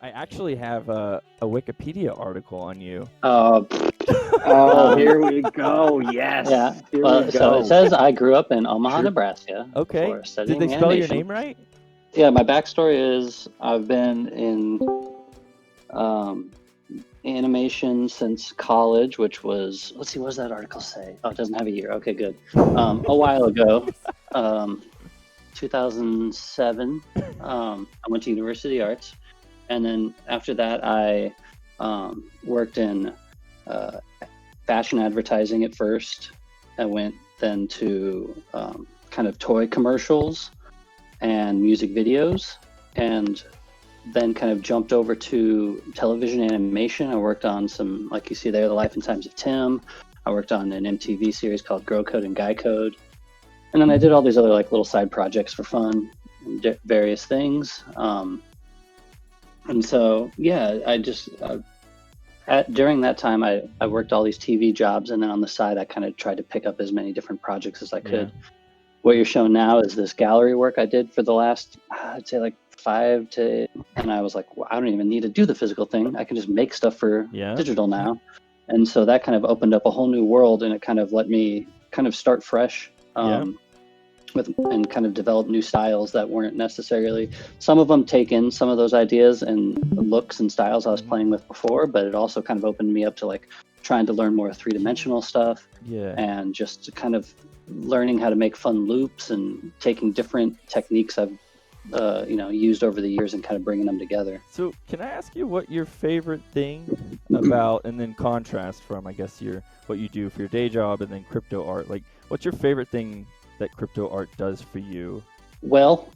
I actually have a Wikipedia article on you. Oh, Um, here we go. Yes. yeah. Here we Well, so go. it says I grew up in Omaha, Sure. Nebraska. Okay. For Did studying they spell your animation. name right? Yeah, my backstory is I've been in animation since college, which was, let's see, what does that article say? Oh, it doesn't have a year. Okay, good. A while ago, 2007, I went to University of Arts. And then after that, I worked in fashion advertising at first. I went then to kind of toy commercials and music videos, and then kind of jumped over to television animation. I worked on some, like you see there, The Life and Times of Tim. I worked on an MTV series called Grow Code and Guy Code. And then I did all these other like little side projects for fun, various things. And so, yeah, I just, during that time, I worked all these TV jobs. And then on the side, I kind of tried to pick up as many different projects as I could. Yeah. What you're showing now is this gallery work I did for the last, I'd say like 5 to, and I was like, well, I don't even need to do the physical thing. I can just make stuff for digital now. And so that kind of opened up a whole new world, and it kind of let me kind of start fresh and kind of develop new styles that weren't necessarily, some of them taken some of those ideas and looks and styles I was playing with before, but it also kind of opened me up to like trying to learn more three-dimensional stuff and just kind of learning how to make fun loops and taking different techniques I've used over the years and kind of bringing them together. So can I ask you what your favorite thing about, and then contrast from, I guess, what you do for your day job and then crypto art, like what's your favorite thing that crypto art does for you? Well,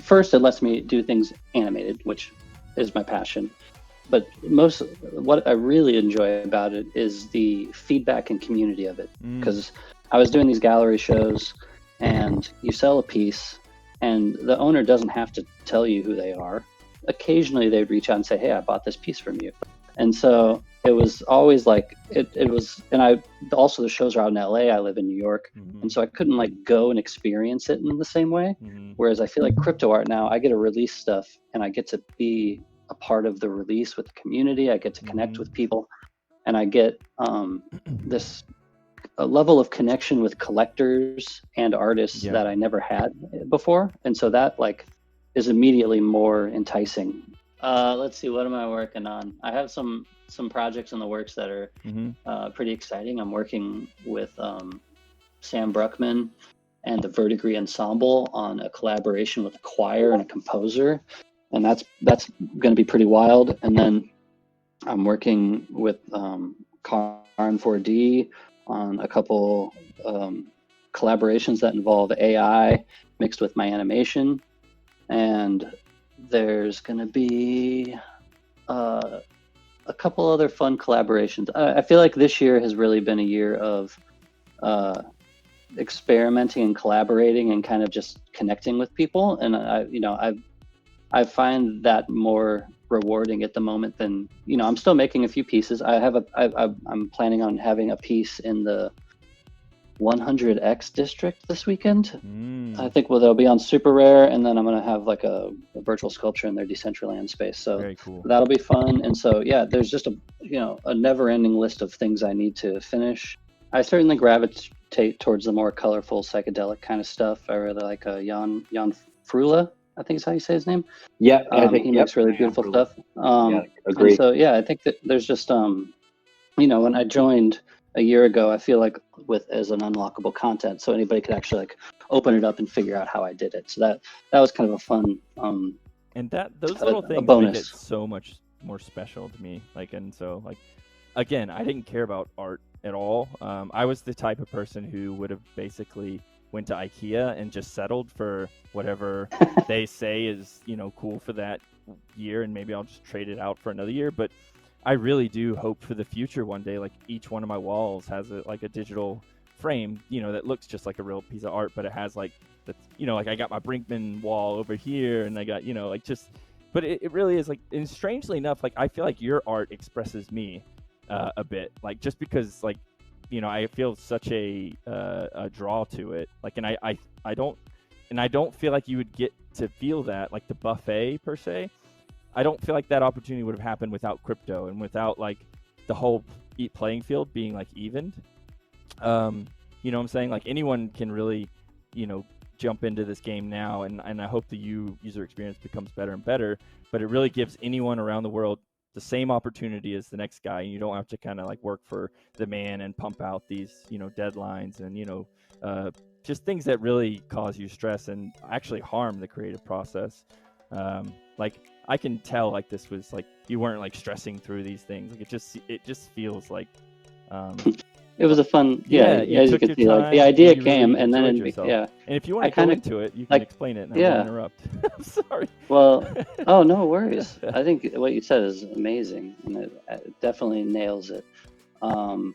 first it lets me do things animated, which is my passion. But what I really enjoy about it is the feedback and community of it. Because I was doing these gallery shows, and you sell a piece, and the owner doesn't have to tell you who they are. Occasionally they'd reach out and say, hey, I bought this piece from you. And so it was always like, it was, and also the shows are out in LA, I live in New York. And so I couldn't like go and experience it in the same way. Whereas I feel like crypto art now, I get to release stuff and I get to be a part of the release with the community. I get to connect with people, and I get this a level of connection with collectors and artists that I never had before. And so that like is immediately more enticing. Let's see, what am I working on? I have some projects in the works that are pretty exciting. I'm working with Sam Bruckman and the Verdigris Ensemble on a collaboration with a choir and a composer, and that's going to be pretty wild. And then I'm working with Karn 4D on a couple collaborations that involve AI mixed with my animation, and there's going to be a couple other fun collaborations. I feel like this year has really been a year of experimenting and collaborating and kind of just connecting with people, and I find that more rewarding at the moment than, I'm still making a few pieces. I'm planning on having a piece in the 100X district this weekend. I think they'll be on SuperRare, and then I'm going to have like a virtual sculpture in their Decentraland space. So very cool. That'll be fun. And so, yeah, there's just a never-ending list of things I need to finish. I certainly gravitate towards the more colorful psychedelic kind of stuff. I really like Jan Frula, I think is how you say his name. Yeah, I think he makes really beautiful stuff. Agree. So yeah, I think that there's just when I joined a year ago, I feel like as an unlockable content, so anybody could actually like open it up and figure out how I did it. So that was kind of a fun and those little things make it so much more special to me. Like, and so like, again, I didn't care about art at all. I was the type of person who would have basically went to IKEA and just settled for whatever they say is, cool for that year, and maybe I'll just trade it out for another year. But I really do hope for the future one day, like each one of my walls has a digital frame, that looks just like a real piece of art, but it has like like I got my Brinkman wall over here, and I got, but it really is like, and strangely enough, like I feel like your art expresses me a bit, like just because like, I feel such a draw to it, like, and I don't feel like you would get to feel that, like the buffet per se. I don't feel like that opportunity would have happened without crypto and without like the whole playing field being like evened. You know what I'm saying? Like anyone can really, jump into this game now, and I hope the user experience becomes better and better, but it really gives anyone around the world the same opportunity as the next guy, and you don't have to kind of like work for the man and pump out these, deadlines and, just things that really cause you stress and actually harm the creative process. Like I can tell like this was like, you weren't like stressing through these things. Like it just feels like, it was a fun, as you can see, like the idea came really and then and if you want to go into it, you can explain it and I won't interrupt. I'm sorry. Well, oh, no worries. I think what you said is amazing, and it definitely nails it. And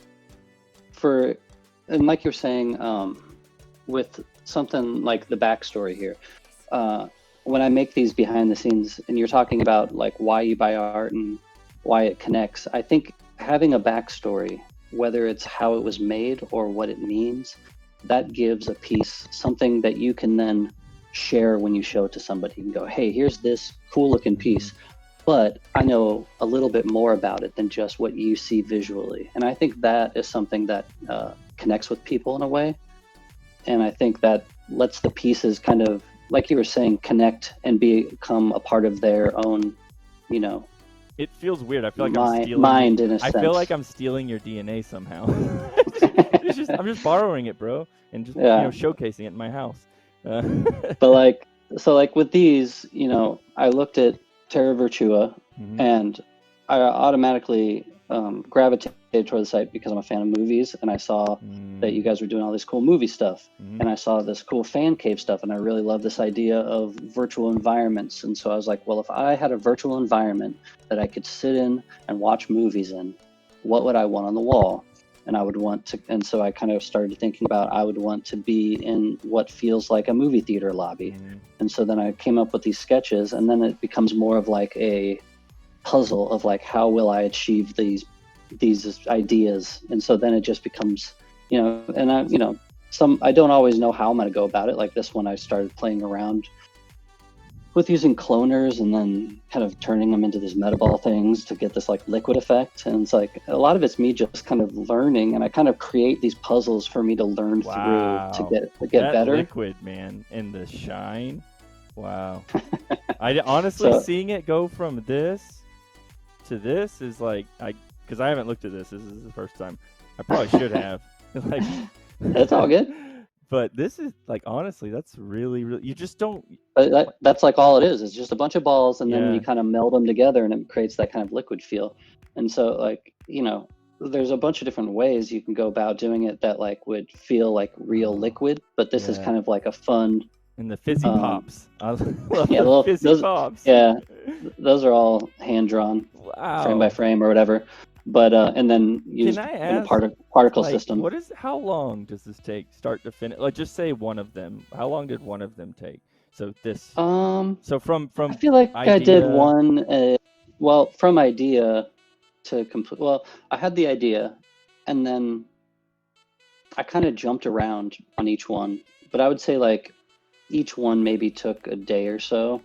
like you're saying, with something like the backstory here, when I make these behind the scenes and you're talking about like why you buy art and why it connects, I think having a backstory, whether it's how it was made or what it means, that gives a piece, something that you can then share when you show it to somebody. You can go, hey, here's this cool looking piece, but I know a little bit more about it than just what you see visually. And I think that is something that connects with people in a way. And I think that lets the pieces kind of, like you were saying, connect and become a part of their own, It feels weird. I feel like I'm stealing mind in a sense. I feel like I'm stealing your DNA somehow. I'm just borrowing it, bro, and just showcasing it in my house. But like with these, I looked at Terra Virtua, and I automatically gravitated toward the site because I'm a fan of movies, and I saw that you guys were doing all this cool movie stuff, and I saw this cool fan cave stuff, and I really love this idea of virtual environments. And so I was like, well, if I had a virtual environment that I could sit in and watch movies in, what would I want on the wall? And I would want to, and so I kind of started thinking about, I would want to be in what feels like a movie theater lobby. And so then I came up with these sketches, and then it becomes more of like a puzzle of like, how will I achieve these ideas? And so then it just becomes, and I don't always know how I'm going to go about it. Like this one, I started playing around with using cloners and then kind of turning them into these metaball things to get this like liquid effect. And it's like a lot of it's me just kind of learning, and I kind of create these puzzles for me to learn through to get that better. Liquid, man, and the shine. Wow. I honestly seeing it go from this to this is like, because I haven't looked at this. This is the first time. I probably should have. Like, it's all good. But this is like, honestly, that's really, really, you just don't. But that's like all it is. It's just a bunch of balls, and then you kind of meld them together, and it creates that kind of liquid feel. And so, like, there's a bunch of different ways you can go about doing it that like would feel like real liquid. But this is kind of like a fun. And the fizzy pops. I love little fizzy pops. Yeah, those are all hand drawn, frame by frame or whatever. But and then use a particle system. How long does this take, start to finish? Like, just say one of them. How long did one of them take? So this. So from I feel like idea... I did one. From idea to complete. Well, I had the idea, and then I kind of jumped around on each one. But I would say like each one maybe took a day or so.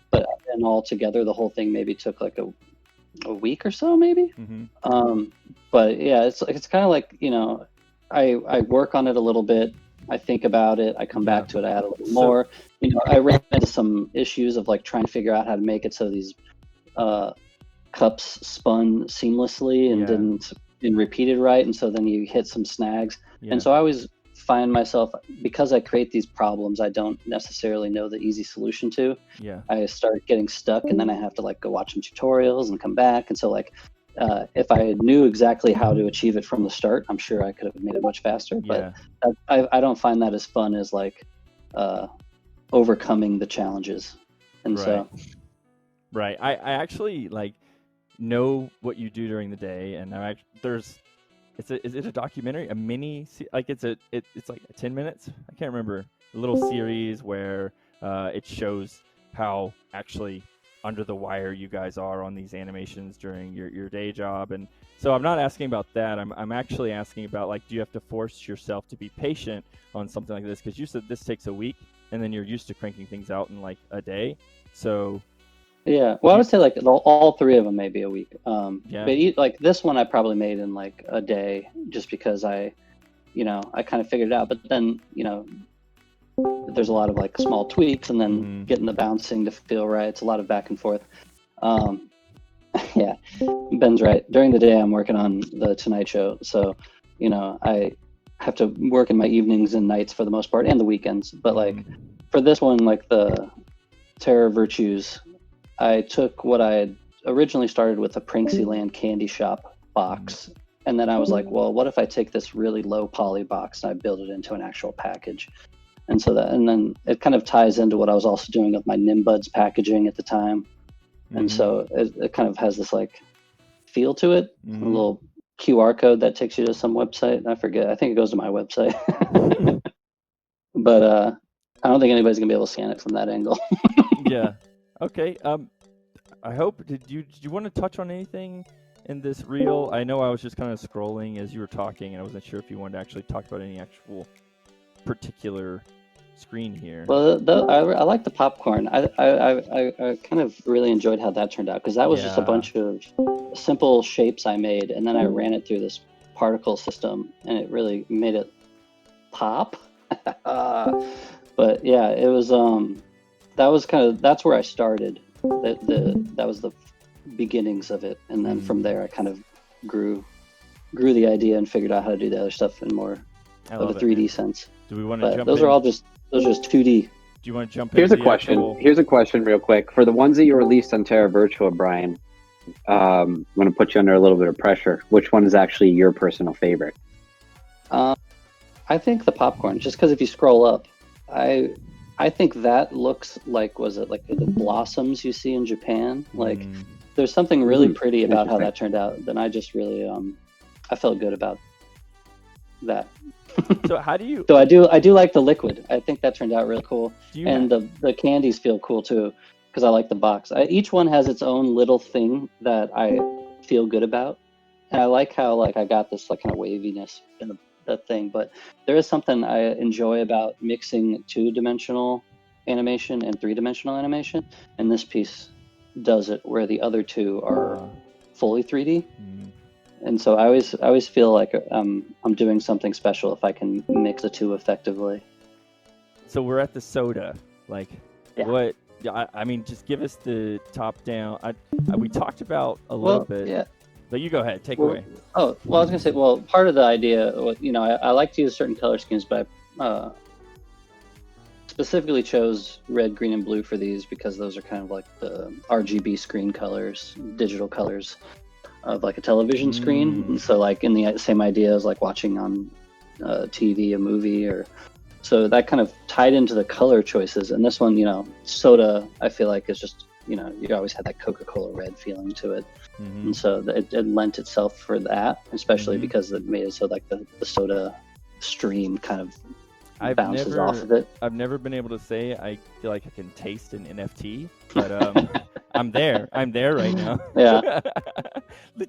But then all together, the whole thing maybe took like a week or so, maybe. But yeah, it's kind of like, I work on it a little bit, I think about it, I come back to it, I add a little more. I ran into some issues of like trying to figure out how to make it so these cups spun seamlessly and didn't repeated right, and so then you hit some snags. And so I always find myself, because I create these problems I don't necessarily know the easy solution to, I start getting stuck, and then I have to like go watch some tutorials and come back. And so like if I knew exactly how to achieve it from the start, I'm sure I could have made it much faster. But I don't find that as fun as like overcoming the challenges. And I actually like know what you do during the day, and is it a documentary, a mini, like it's like 10 minutes? I can't remember. A little series where it shows how actually under the wire you guys are on these animations during your day job. And so I'm not asking about that. I'm actually asking about, like, do you have to force yourself to be patient on something like this? Because you said this takes a week, and then you're used to cranking things out in like a day. So Yeah, well, I would say like all three of them maybe a week. Yeah. But like this one, I probably made in like a day, just because I kind of figured it out. But then there's a lot of like small tweaks, and then getting the bouncing to feel right. It's a lot of back and forth. Yeah, Ben's right. During the day, I'm working on the Tonight Show, so I have to work in my evenings and nights for the most part, and the weekends. But like for this one, like the Terra Virtues, I took what I had originally started with a Prinxieland candy shop box, and then I was like, well, what if I take this really low poly box and I build it into an actual package? And then it kind of ties into what I was also doing with my Nimbuds packaging at the time. And so it kind of has this like feel to it, a little QR code that takes you to some website. I forget. I think it goes to my website. But I don't think anybody's gonna be able to scan it from that angle. Yeah. Okay. I hope. Did you want to touch on anything in this reel? I know I was just kind of scrolling as you were talking, and I wasn't sure if you wanted to actually talk about any actual particular screen here. Well, I like the popcorn. I kind of really enjoyed how that turned out, because that was just a bunch of simple shapes I made, and then I ran it through this particle system, and it really made it pop. But yeah, it was that's where I started. That was the beginnings of it, and then from there I kind of grew the idea and figured out how to do the other stuff in more of a 3D sense. Do we want to jump those in? Those are just 2D. Do you want to jump in? Here's a question. Here's a question real quick. For the ones that you released on Terra Virtua, Bryan, I'm going to put you under a little bit of pressure. Which one is actually your personal favorite? I think the popcorn, just because if you scroll up, I think that looks like, was it like the blossoms you see in Japan? Like there's something really pretty about how that turned out. Then I just really, I felt good about that. So how do you? So I do like the liquid. I think that turned out really cool. And the candies feel cool too, because I like the box. Each one has its own little thing that I feel good about. And I like how like I got this like kind of waviness in the thing, but there is something I enjoy about mixing 2-dimensional animation and 3-dimensional animation, and this piece does it where the other two are fully 3D. And so I always feel like I'm doing something special if I can mix the two effectively. So we're at the soda, like what? I mean, just give us the top down. We talked about a little bit. Yeah. But you go ahead, take away. Oh, well, I was gonna say, part of the idea, I like to use certain color schemes, but I specifically chose red, green, and blue for these because those are kind of like the RGB screen colors, digital colors of like a television screen. And so like in the same idea as like watching on TV, a movie, or so that kind of tied into the color choices. And this one, soda, I feel like is just, you always had that Coca-Cola red feeling to it. And so it lent itself for that, especially because it made it so like the soda stream kind of bounces off of it. I've never been able to say I feel like I can taste an NFT, but I'm there right now. Yeah.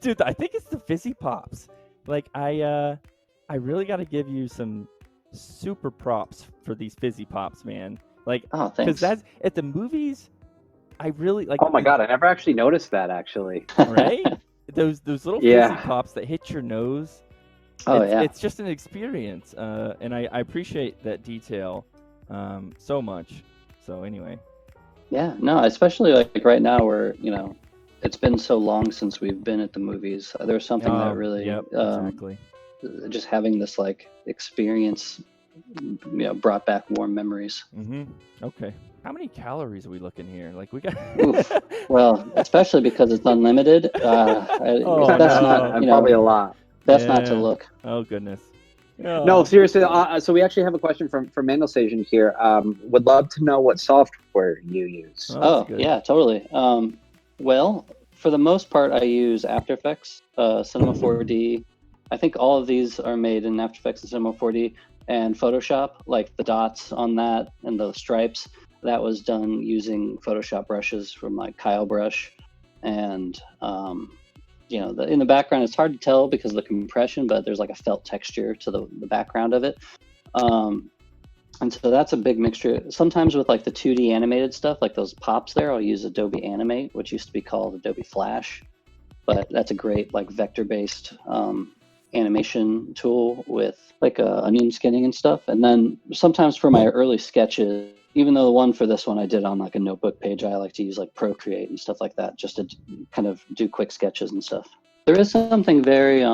Dude, I think it's the fizzy pops. Like I really got to give you some super props for these fizzy pops, man. Like, thanks. Because that's at the movies. I really like. Oh my god, I never actually noticed that actually. Right? Those little fizzy pops that hit your nose. It's just an experience, and I appreciate that detail so much. So anyway. Yeah, no, especially like right now where it's been so long since we've been at the movies. There's something that really, exactly. Just having this like experience, brought back warm memories. Okay. How many calories are we looking here? Like we got. Well, especially because it's unlimited. That's not probably a lot. That's not to look. Oh goodness. No, seriously. So we actually have a question from Mandelstation here. Would love to know what software you use. Yeah, totally. Well, for the most part, I use After Effects, Cinema 4D. I think all of these are made in After Effects and Cinema 4D, and Photoshop. Like the dots on that and the stripes, that was done using Photoshop brushes from like Kyle Brush, and in the background it's hard to tell because of the compression, but there's like a felt texture to the background of it. And so that's a big mixture. Sometimes with like the 2D animated stuff, like those pops there, I'll use Adobe Animate, which used to be called Adobe Flash. But that's a great like vector-based animation tool with like onion skinning and stuff. And then sometimes for my early sketches, even though the one for this one I did on like a notebook page, I like to use like Procreate and stuff like that just to kind of do quick sketches and stuff. There is something very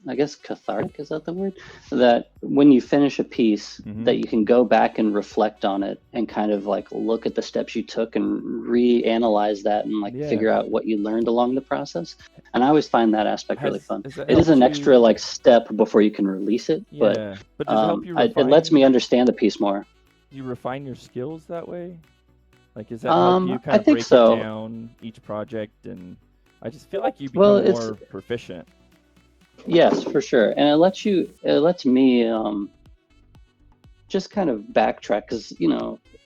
I guess cathartic, is that the word? That when you finish a piece, that you can go back and reflect on it and kind of like look at the steps you took and reanalyze that and like figure out what you learned along the process. And I always find that aspect really fun. It is an extra like step before you can release it, but does it help you it lets me understand the piece more. You refine your skills that way? Like, is that help you kind of break it down each project? And I just feel like you become more proficient. Yes, for sure. And it lets me just kind of backtrack, because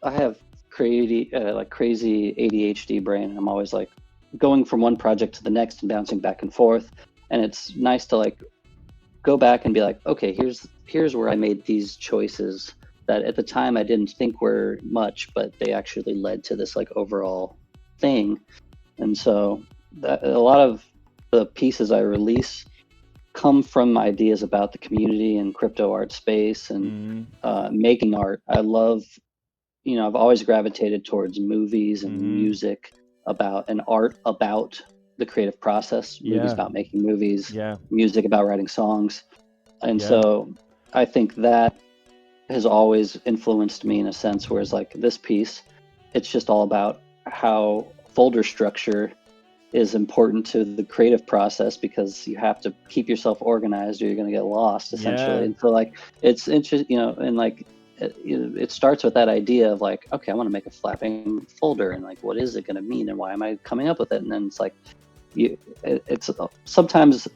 I have crazy ADHD brain, and I'm always like going from one project to the next and bouncing back and forth. And it's nice to like go back and be like, okay, here's where I made these choices that at the time I didn't think were much, but they actually led to this like overall thing. And so a lot of the pieces I release come from ideas about the community and crypto art space and making art. I love, I've always gravitated towards movies and music about and art about the creative process. Movies about making movies, music about writing songs. And so I think that has always influenced me in a sense, whereas like this piece, it's just all about how folder structure is important to the creative process, because you have to keep yourself organized or you're going to get lost essentially. And so like it's interesting, and like it starts with that idea of like, okay, I want to make a flapping folder, and like what is it going to mean and why am I coming up with it? And then it's like it's sometimes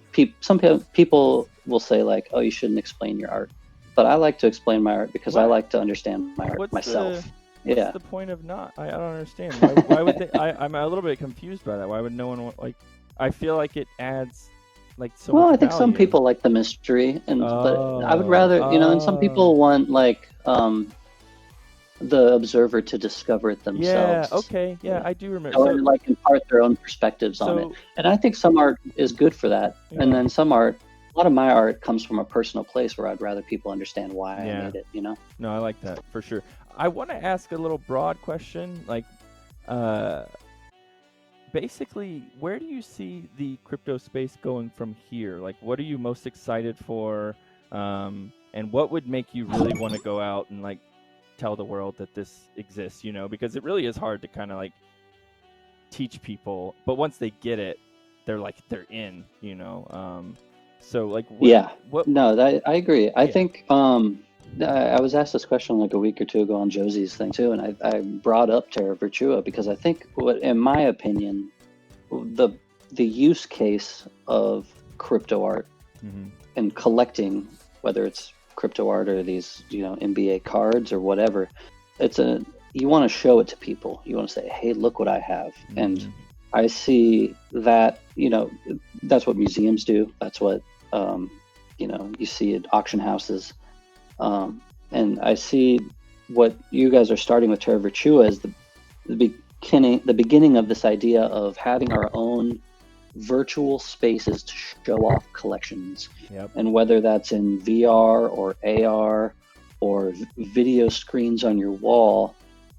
some people will say like, oh, you shouldn't explain your art, but I like to explain my art because I like to understand my art myself. What's the point of not? I don't understand. Why would they? I'm a little bit confused by that. Why would no one want, like? I feel like it adds like so much I think some people like the mystery, and but I would rather, and some people want like the observer to discover it themselves. Yeah. Okay. Yeah, I do remember. Or like impart their own perspectives on it, and I think some art is good for that, and then some art. A lot of my art comes from a personal place where I'd rather people understand why I made it, No, I like that for sure. I want to ask a little broad question, like, basically, where do you see the crypto space going from here? Like, what are you most excited for, and what would make you really want to go out and like tell the world that this exists? Because it really is hard to kind of like teach people, but once they get it, they're in. So like, I agree. I think I was asked this question like a week or two ago on Josie's thing too, and I brought up Terra Virtua because I think, in my opinion, the use case of crypto art and collecting, whether it's crypto art or these NBA cards or whatever, you want to show it to people. You want to say, hey, look what I have. And I see that that's what museums do. That's what you see at auction houses. And I see what you guys are starting with Terra Virtua as the beginning of this idea of having our own virtual spaces to show off collections. And whether that's in VR or AR or video screens on your wall,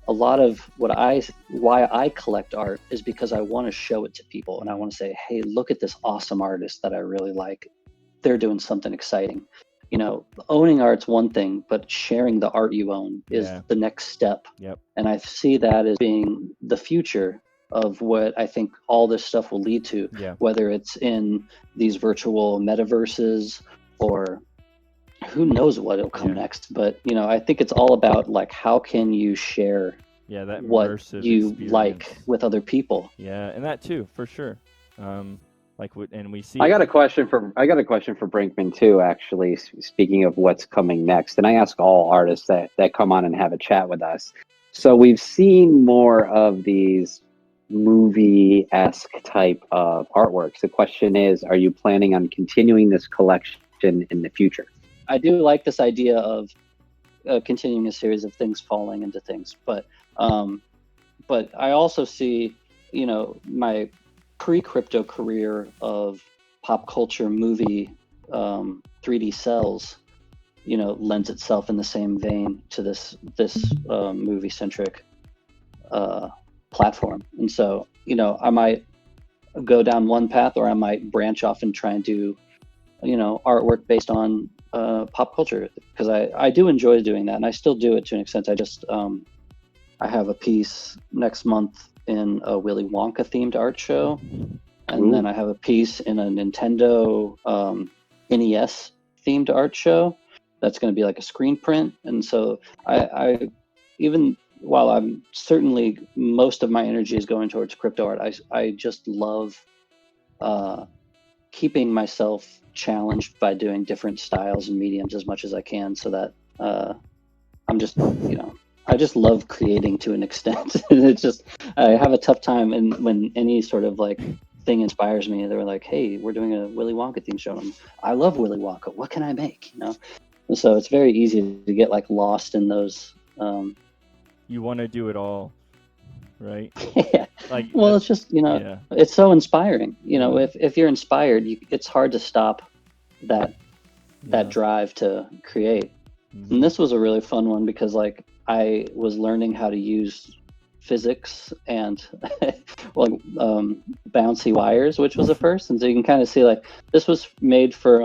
a lot of why I collect art is because I want to show it to people, and I want to say, hey, look at this awesome artist that I really like. They're doing something exciting. Owning art's one thing, but sharing the art you own is the next step. And I see that as being the future of what I think all this stuff will lead to, whether it's in these virtual metaverses or who knows what will come next. But, I think it's all about like, how can you share that what you like with other people? And that too, for sure. And we see. I got a question for Brinkman too. Actually, speaking of what's coming next, and I ask all artists that come on and have a chat with us. So we've seen more of these movie-esque type of artworks. The question is, are you planning on continuing this collection in the future? I do like this idea of continuing a series of things falling into things. But I also see, my pre-crypto career of pop culture movie 3D cells, lends itself in the same vein to this movie centric platform. And so, I might go down one path, or I might branch off and try and do, artwork based on pop culture, because I do enjoy doing that, and I still do it to an extent. I just I have a piece next month in a Willy Wonka themed art show, and then I have a piece in a Nintendo NES themed art show that's going to be like a screen print. And so I even while I'm certainly most of my energy is going towards crypto art, I just love keeping myself challenged by doing different styles and mediums as much as I can, so that I'm just, I just love creating to an extent. And it's just, I have a tough time, and when any sort of like thing inspires me, they're like, hey, we're doing a Willy Wonka theme show. And I love Willy Wonka. What can I make? And so it's very easy to get like lost in those. You want to do it all, right? Yeah. Well, it's just, it's so inspiring. If you're inspired, it's hard to stop that drive to create. Mm-hmm. And this was a really fun one because like I was learning how to use physics and bouncy wires, which was a first. And so you can kind of see like this was made for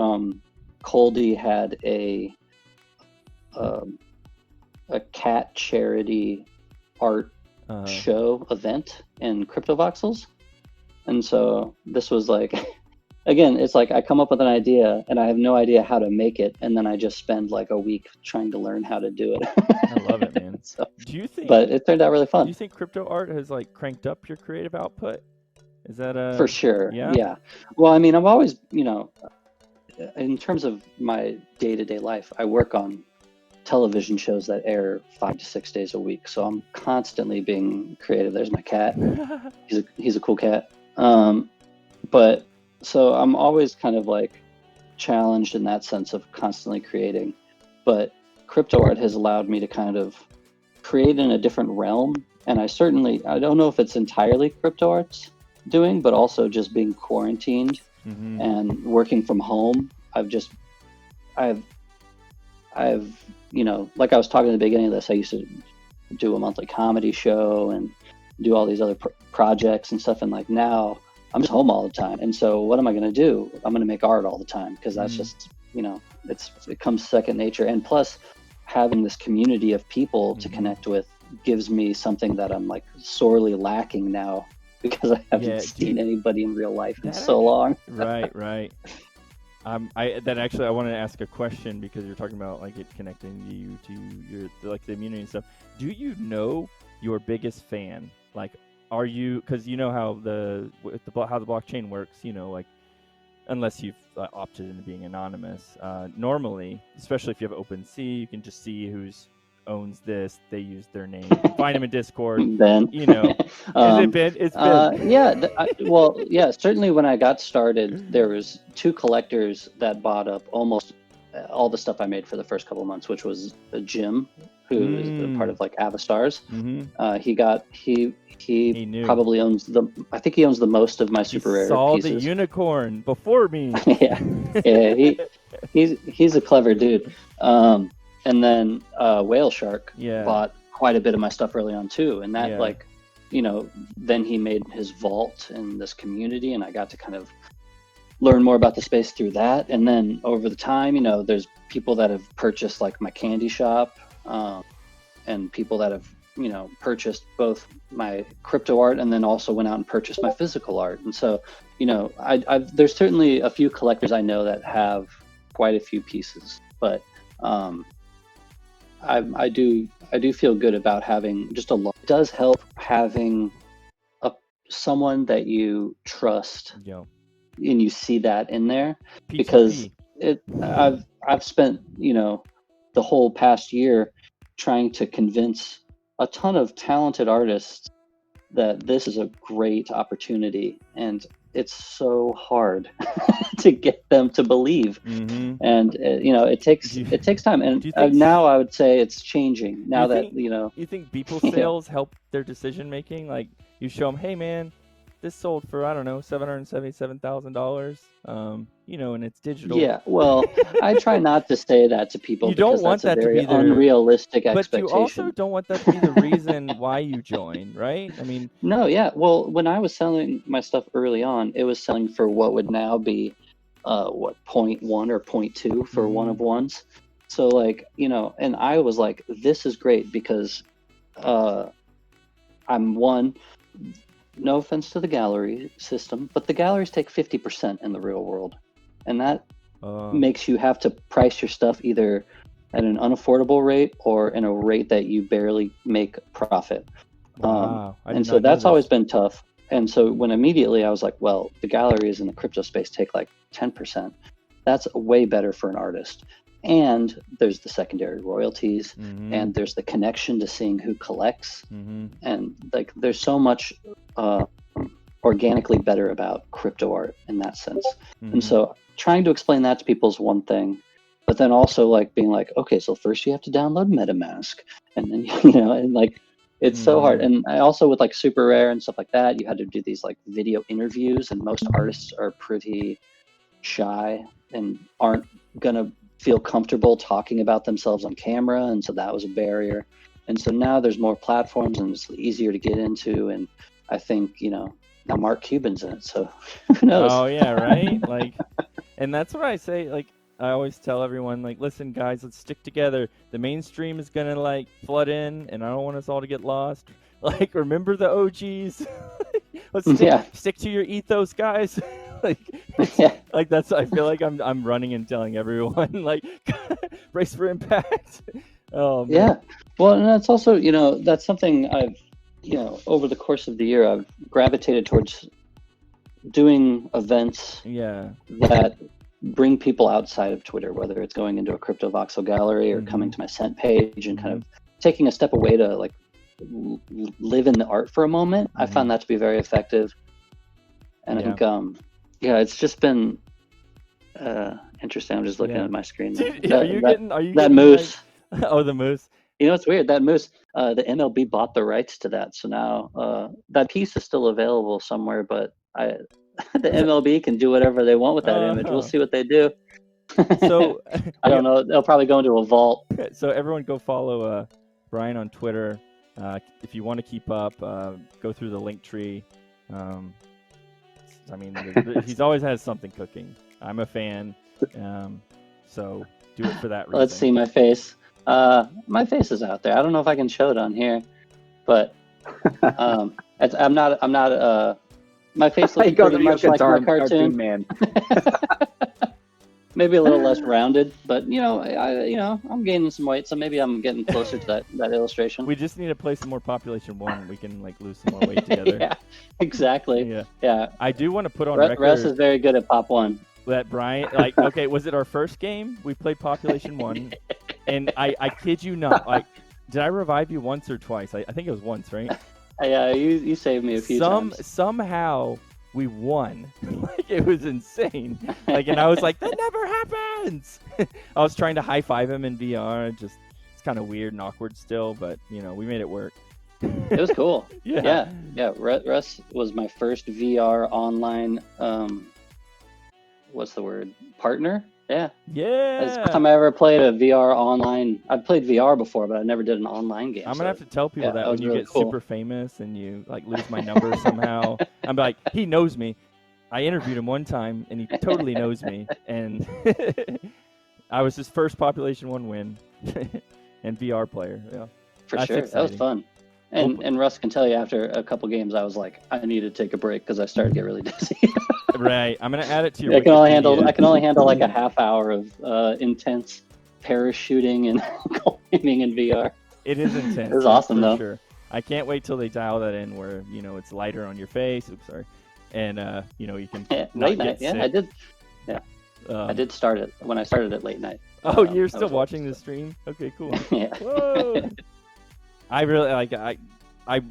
Coldy had a cat charity art show event in CryptoVoxels. And so this was like, again, it's like I come up with an idea and I have no idea how to make it, and then I just spend like a week trying to learn how to do it. I love it, man. So, do you think? But it turned out really fun. Do you think crypto art has like cranked up your creative output? Is that for sure? Yeah. Well, I mean, I'm always, in terms of my day-to-day life, I work on television shows that air 5 to 6 days a week, so I'm constantly being creative. There's my cat. He's a cool cat. But so I'm always kind of like challenged in that sense of constantly creating. But crypto art has allowed me to kind of create in a different realm. And I don't know if it's entirely crypto art's doing, but also just being quarantined and working from home. I've like I was talking at the beginning of this, I used to do a monthly comedy show and do all these other projects and stuff. And like now I'm just home all the time. And so what am I going to do? I'm going to make art all the time, because that's just, it comes second nature. And plus having this community of people to connect with gives me something that I'm like sorely lacking now, because I haven't seen anybody in real life in so long. Right. I wanted to ask a question, because you're talking about like it connecting you to your like the immunity and stuff. Do you know your biggest fan? Like, are you, because you know how the blockchain works, like unless you've opted into being anonymous, normally, especially if you have OpenSea, you can just see who's owns this. They use their name. Find them in Discord. Ben. Has it been? It's been. Certainly when I got started, there was 2 collectors that bought up almost all the stuff I made for the first couple of months, which was Jim, who is a part of like Avastars. He probably owns I think he owns the most of my SuperRare saw pieces. The unicorn before me. He's a clever dude. And then Whale Shark bought quite a bit of my stuff early on too. And that then he made his vault in this community, and I got to kind of learn more about the space through that. And then over the time, there's people that have purchased like my candy shop, and people that have, purchased both my crypto art and then also went out and purchased my physical art. And so, there's certainly a few collectors I know that have quite a few pieces, but I do feel good about having just a lot. It does help having someone that you trust, and you see that in there, because I've spent the whole past year trying to convince a ton of talented artists that this is a great opportunity, and it's so hard to get them to believe. Mm-hmm. And it takes time. And now I would say it's changing. Now you think Beeple sales help their decision making? Like you show them, hey man, this sold for, I don't know, $777,000. And it's digital. Yeah, well, I try not to say that to people. You don't want that to be their unrealistic expectation. But you also don't want that to be the reason why you join, right? I mean, no, yeah. Well, when I was selling my stuff early on, it was selling for what would now be, 0.1 or 0.2 for one of ones. So like, and I was like, this is great because, I'm one. No offense to the gallery system, but the galleries take 50% in the real world. And that makes you have to price your stuff either at an unaffordable rate or in a rate that you barely make profit. Wow. And so that's always been tough. And so when immediately I was like, well, the galleries in the crypto space take like 10%. That's way better for an artist. And there's the secondary royalties, and there's the connection to seeing who collects, and like there's so much organically better about crypto art in that sense. And so trying to explain that to people is one thing, but then also like being like, okay, so first you have to download MetaMask, and then and like it's so hard. And I also with like SuperRare and stuff like that, you had to do these like video interviews, and most artists are pretty shy and aren't gonna feel comfortable talking about themselves on camera, and so that was a barrier. And so now there's more platforms and it's easier to get into, and I think now Mark Cuban's in it, so who knows? Oh yeah, right. Like, and that's what I say. Like, I always tell everyone, like, listen, guys, let's stick together. The mainstream is gonna like flood in, and I don't want us all to get lost. Like, remember the OGs. Let's stick to your ethos, guys. Like that's. I feel like I'm running and telling everyone like, brace for impact. Oh man. Yeah. Well, and that's also that's something I've over the course of the year I've gravitated towards doing events. Yeah. That bring people outside of Twitter, whether it's going into a crypto voxel gallery or coming to my Scent page and kind of taking a step away to like live in the art for a moment. I found that to be very effective, and I think it's just been interesting. I'm just looking at my screen. Are you getting that moose? Like... Oh, the moose. It's weird. That moose. The MLB bought the rights to that, so now that piece is still available somewhere. But the MLB can do whatever they want with that image. We'll see what they do. So I don't know. They'll probably go into a vault. So everyone, go follow Bryan on Twitter. If you want to keep up, go through the link tree. I mean, he's always has something cooking. I'm a fan, so do it for that reason. Let's see my face. My face is out there. I don't know if I can show it on here, but I'm not. My face looks pretty much like my cartoon man. Maybe a little less rounded, but I'm gaining some weight, so maybe I'm getting closer to that illustration. We just need to play some more Population 1. We can like lose some more weight together. Yeah, exactly. Yeah. I do want to put on record. Russ is very good at Pop 1. That Bryan, like, okay, was it our first game? We played Population 1, and I kid you not, like, did I revive you once or twice? I think it was once, right? Yeah, you saved me a few times. Somehow we won. Like, it was insane. Like, and I was like, that never happens. I was trying to high five him in VR. It's kind of weird and awkward still, but we made it work. It was cool. Yeah. Russ was my first VR online. What's the word? Partner? Yeah. It's the first time I ever played a VR online. I've played VR before, but I never did an online game. I'm gonna have to tell people that when you get super famous and you like lose my number somehow. I'm like, he knows me. I interviewed him one time and he totally knows me. And I was his first Population 1 win and VR player. Yeah. For sure. Exciting. That was fun. And Russ can tell you after a couple games, I was like, I need to take a break because I started to get really dizzy. Right. I'm gonna add it to your. I can only handle like a half hour of intense parachuting and climbing in VR. It is intense. It was awesome though. Sure. I can't wait till they dial that in where it's lighter on your face. Oops, sorry. And you can late night. Sick. I did. Yeah. I did start it when I started at late night. Oh, you're still watching the stream? Okay, cool. Yeah. Whoa. I really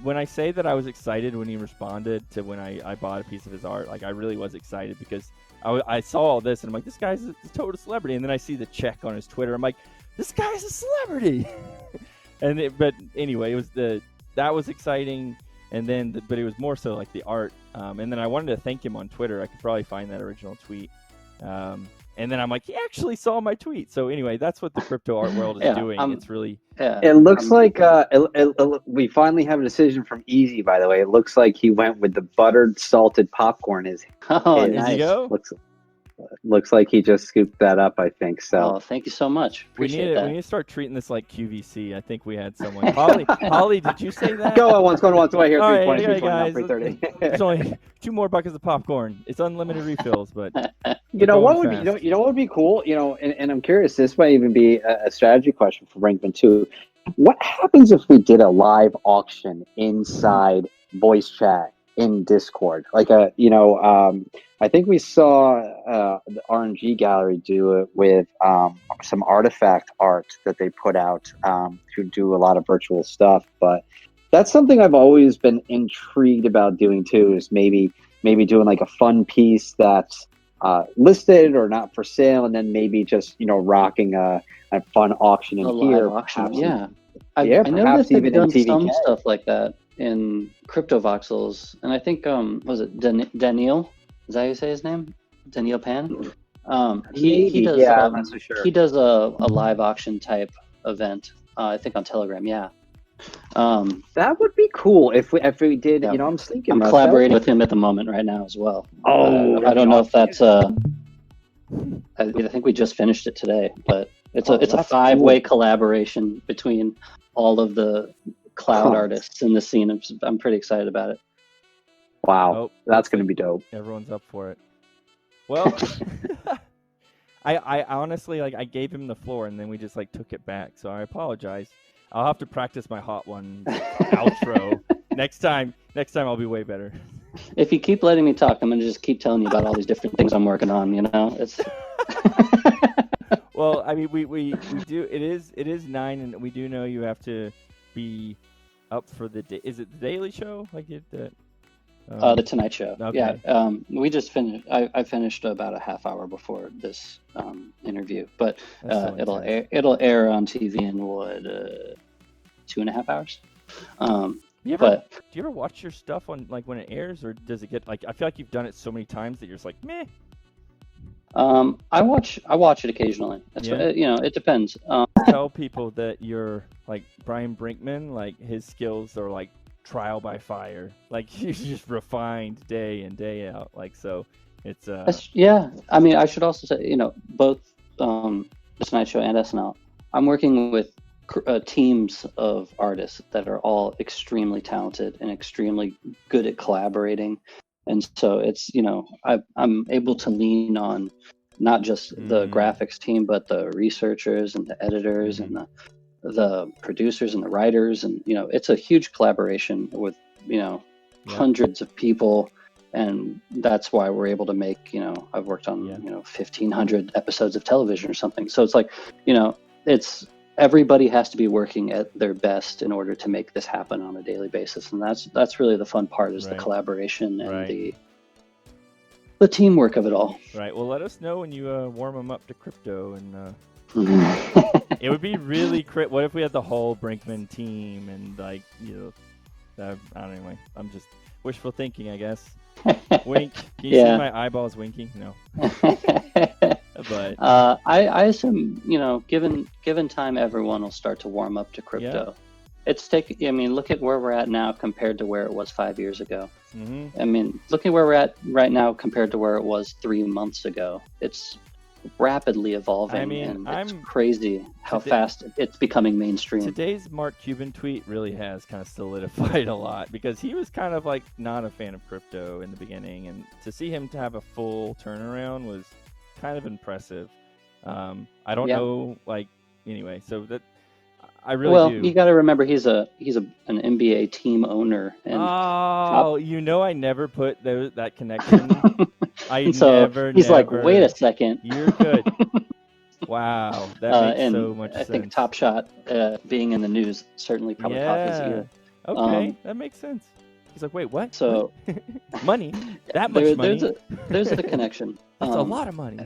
when I say that I was excited when he responded to when I bought a piece of his art, like I really was excited because I saw all this and I'm like, this guy's a total celebrity. And then I see the check on his Twitter. I'm like, this guy's a celebrity. But anyway, that was exciting. And then, but it was more so like the art. And then I wanted to thank him on Twitter. I could probably find that original tweet. And then I'm like, he actually saw my tweet. So anyway, that's what the crypto art world is doing. It's really. Yeah, it looks like we finally have a decision from Easy. By the way, it looks like he went with the buttered salted popcorn. Oh, nice. He go? Looks like he just scooped that up, I think. So thank you so much. Appreciate that. We need to start treating this like QVC. I think we had someone. Holly, did you say that? Go once, right here. 320, guys. 330. There's only 2 more buckets of popcorn. It's unlimited refills, but you know what would be what would be cool? And I'm curious. This might even be a strategy question for Brinkman too. What happens if we did a live auction inside voice chat in Discord? Like I think we saw the RNG Gallery do it with some artifact art that they put out to do a lot of virtual stuff. But that's something I've always been intrigued about doing too, is maybe doing like a fun piece that's listed or not for sale, and then maybe just rocking a fun auction in here. Auction, yeah. I know that they've done some stuff like that in Crypto Voxels, and I think was it Daniel? Is that how you say his name? Daniel Pan? He does. Yeah, I'm not so sure. He does a live auction type event. I think on Telegram. Yeah. That would be cool if we did. Yeah. I'm thinking. I'm collaborating with him at the moment right now as well. Oh, I don't know if that's. I think we just finished it today, but it's a 5-way collaboration between all of the cloud artists in the scene. I'm pretty excited about it. Wow, that's going to be dope. Everyone's up for it. Well, I honestly, I gave him the floor and then we just took it back. So I apologize. I'll have to practice my Hot One outro. Next time I'll be way better. If you keep letting me talk, I'm going to just keep telling you about all these different things I'm working on, It's Well, I mean, we do. It is 9, and we do know you have to be up for the day. Is it the Daily Show? The Tonight Show. Okay. Yeah. We just finished. I finished about a half hour before this interview, but it'll air on TV in 2.5 hours. Do you ever watch your stuff on when it airs, or does it get I feel like you've done it so many times that you're just meh? I watch it occasionally. It depends. Tell people that you're Bryan Brinkman, his skills are trial by fire. He's just refined day in, day out. So it's yeah. I mean, I should also say, both The Tonight Show and SNL, I'm working with teams of artists that are all extremely talented and extremely good at collaborating. And so it's, I'm able to lean on not just the graphics team, but the researchers and the editors and the producers and the writers. And, it's a huge collaboration with, hundreds of people. And that's why we're able to make, I've worked on, 1,500 episodes of television or something. So it's it's everybody has to be working at their best in order to make this happen on a daily basis. And that's really the fun part, is the collaboration and the teamwork of it all. Right. Well, let us know when you warm them up to crypto, and it would be really what if we had the whole Brinkman team and I don't know, anyway, I'm just wishful thinking, I guess. Wink. Can you see my eyeballs winking? No. But I assume, given time, everyone will start to warm up to crypto. Yeah. Look at where we're at now compared to where it was 5 years ago. Mm-hmm. Look at where we're at right now compared to where it was 3 months ago. It's rapidly evolving, and it's crazy how fast it's becoming mainstream. Today's Mark Cuban tweet really has kind of solidified a lot, because he was kind of not a fan of crypto in the beginning, and to see him to have a full turnaround was kind of impressive. I don't know, anyway, so that I really do. You got to remember he's an NBA team owner, and I never put that connection. He's like, wait a second, you're good. Wow, that makes so much sense. I think Top Shot being in the news certainly probably caught his ear. Okay, that makes sense. He's like, wait, what? So what? Money? That much money? There's the connection. That's a lot of money.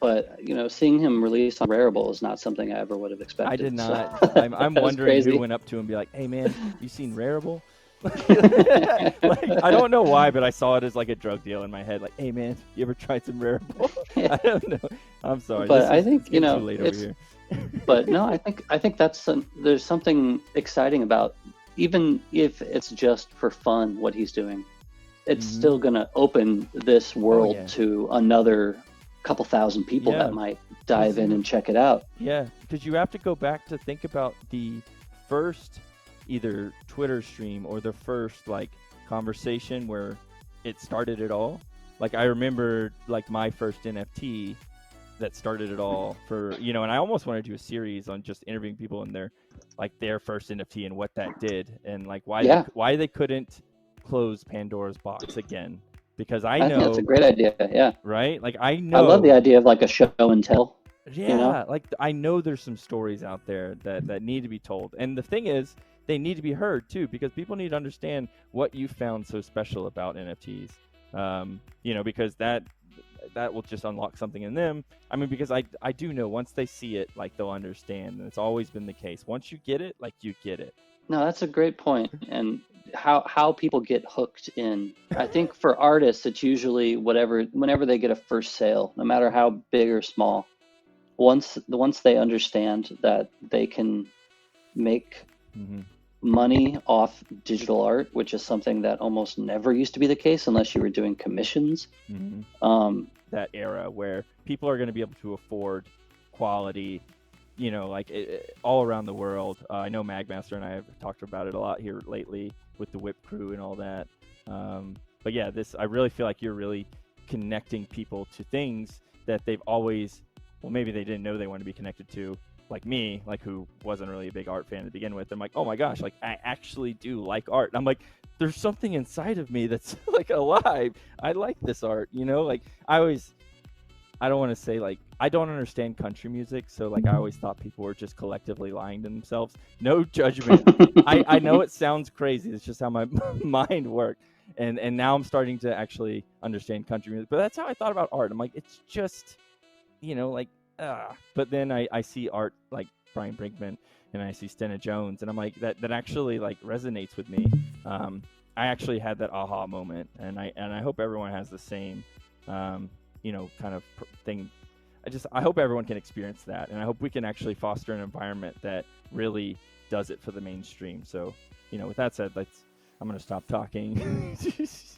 But seeing him release on Rarible is not something I ever would have expected. I did not. So. I'm wondering who went up to him and be like, "Hey man, you seen Rarible?" Like, I don't know why, but I saw it as like a drug deal in my head. Like, "Hey man, you ever tried some Rarible?" I don't know. I'm sorry. But I think too late over here. But no, I think there's something exciting about, even if it's just for fun what he's doing, it's still gonna open this world to another couple thousand people that might dive in and check it out. Yeah, because you have to go back to think about the first either Twitter stream or the first like conversation where it started it all. Like I remember like my first NFT that started it all for, and I almost wanted to do a series on just interviewing people in their first NFT and what that did and like why they couldn't close Pandora's box again. Because I know think that's a great idea. Yeah. Right? Like I know. I love the idea of like a show and tell. Yeah. Like I know there's some stories out there that need to be told. And the thing is, they need to be heard too, because people need to understand what you found so special about NFTs. Because that will just unlock something in them. I mean, because I do know once they see it, like they'll understand. And it's always been the case. Once you get it, like you get it. No, that's a great point. And how people get hooked in. I think for artists, it's usually whenever they get a first sale, no matter how big or small, once they understand that they can make money off digital art, which is something that almost never used to be the case unless you were doing commissions. That era where people are going to be able to afford quality, all around the world. I know Magmaster and I have talked about it a lot here lately with the Whip Crew and all that. But yeah, I really feel like you're really connecting people to things that they've always, well, maybe they didn't know they wanted to be connected to, like me, like who wasn't really a big art fan to begin with. I'm like, oh my gosh, like I actually do like art. And I'm like, there's something inside of me that's like alive. I like this art, like I don't want to say like, I don't understand country music. So like, I always thought people were just collectively lying to themselves. No judgment. I know it sounds crazy. It's just how my mind worked. And now I'm starting to actually understand country music, but that's how I thought about art. I'm like, it's just, but then I see art like Bryan Brinkman and I see Stena Jones and I'm like, that actually like resonates with me. I actually had that aha moment and I hope everyone has the same, kind of thing. I hope everyone can experience that. And I hope we can actually foster an environment that really does it for the mainstream. So, with that said, I'm going to stop talking.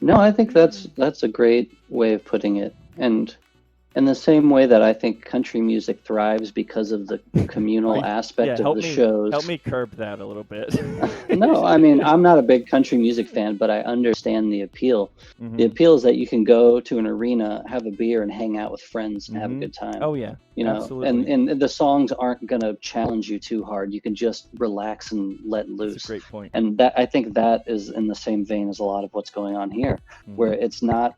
No, I think that's a great way of putting it. And in the same way that I think country music thrives because of the communal aspect of the shows. Help me curb that a little bit. No, I mean, I'm not a big country music fan, but I understand the appeal. The appeal is that you can go to an arena, have a beer, and hang out with friends and have a good time. Oh, yeah. Absolutely. And the songs aren't going to challenge you too hard. You can just relax and let loose. That's a great point. And I think that is in the same vein as a lot of what's going on here, where it's not,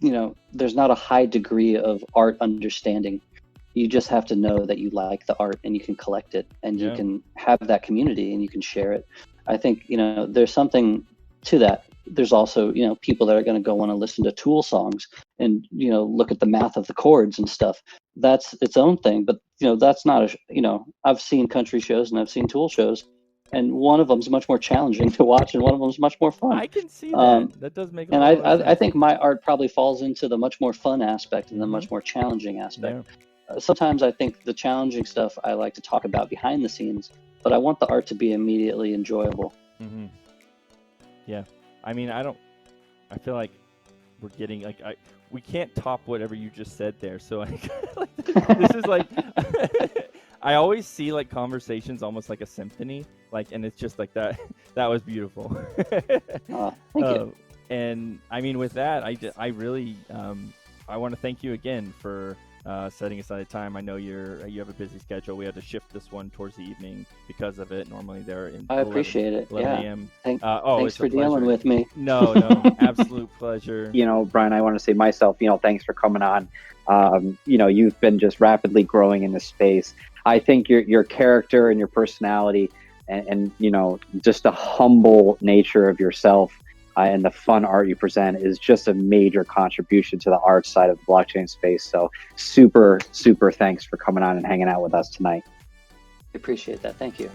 there's not a high degree of art understanding. You just have to know that you like the art and you can collect it and you can have that community and you can share it. I think, there's something to that. There's also, people that are going to go want to listen to Tool songs and, look at the math of the chords and stuff. That's its own thing. But, that's not I've seen country shows and I've seen Tool shows. And one of them is much more challenging to watch, and one of them is much more fun. I can see that. That does make. And I think my art probably falls into the much more fun aspect and the much more challenging aspect. Yeah. Sometimes I think the challenging stuff I like to talk about behind the scenes, but I want the art to be immediately enjoyable. Yeah, I mean, I feel like we're getting we can't top whatever you just said there. So this is like. I always see like conversations almost like a symphony, and it's just like that. That was beautiful. Thank you. And I mean, with that, I really I want to thank you again for setting aside time. I know you have a busy schedule. We had to shift this one towards the evening because of it. Normally they're in. I appreciate it. 11 a.m. Thanks for dealing with me. No, absolute pleasure. Brian, I want to say myself, thanks for coming on. You've been just rapidly growing in this space. I think your character and your personality and you know, just the humble nature of yourself and the fun art you present is just a major contribution to the art side of the blockchain space. So super thanks for coming on and hanging out with us tonight. Appreciate that. Thank you.